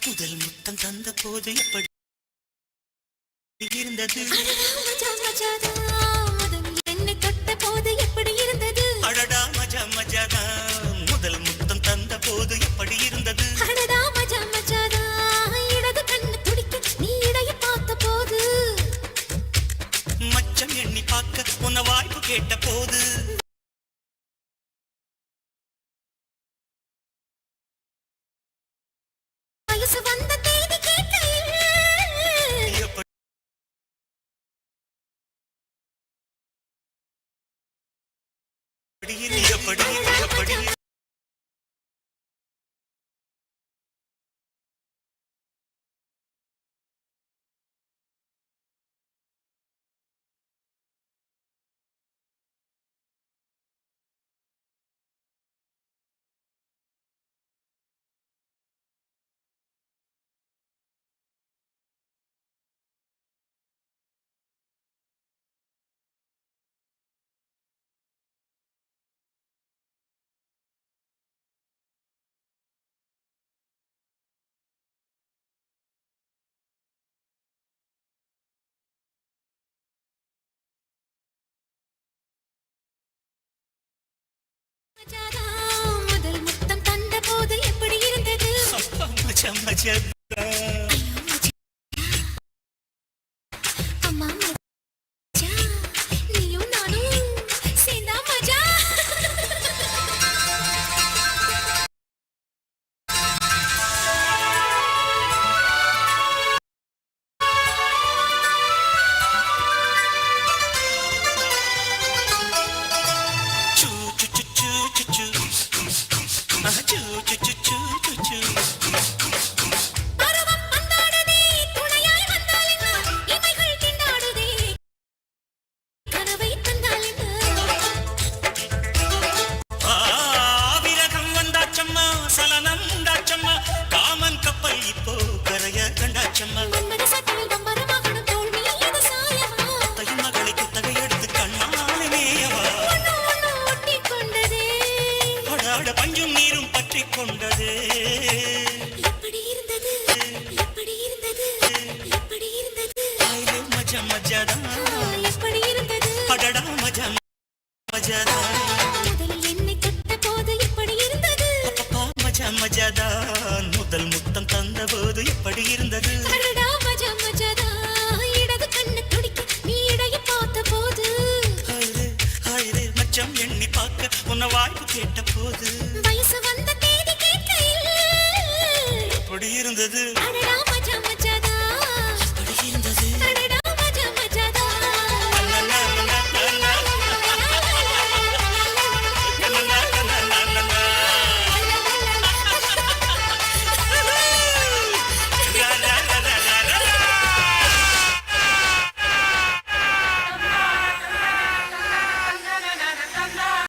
முதல் முத்தம் தந்த போது எப்படி இருந்தது என்னை தொட்ட போது எப்படி இருந்தது அடடா மஜா மஜாதா முதல் முத்தம் தந்த போது எப்படி இருந்தது அடடா மஜா மஜாதா இடது கண்ணு துடிக்க நீ இடைய பார்த்த போது மச்சம் எண்ணி பார்க்க உன்ன வாய்ப்பு கேட்ட போது வயசு வந்த தேதி கேட்கையில் எப்படி முதல் முத்தம் தந்த போது எப்படி இருந்தது மஜா மஜாதா அம்மா மஜா நீயும் நானும் சேர்ந்தா மஜா பஞ்சும் நீரும் பற்றி கொண்டது எப்படி இருந்தது எப்படி இருந்தது எப்படி இருந்தது மஜா மஜாதா எப்படி இருந்தது அடடா மஜா மஜாதா முதல் என்னை தொட்ட போது எப்படி இருந்தது அப்பா மஜா மஜாதா முதல் முத்தம் தந்த போது எப்படி இருந்தது அடடா மஜா மஜாதா இடது கண்ணு துடிக்க நீ இடைய பார்த்த போது மச்சம் எண்ணி பார்க்க உன்ன வாய்ப்பு கேட்ட போது வயசு வந்த தேதி கேட்கையில் எப்படி இருந்தது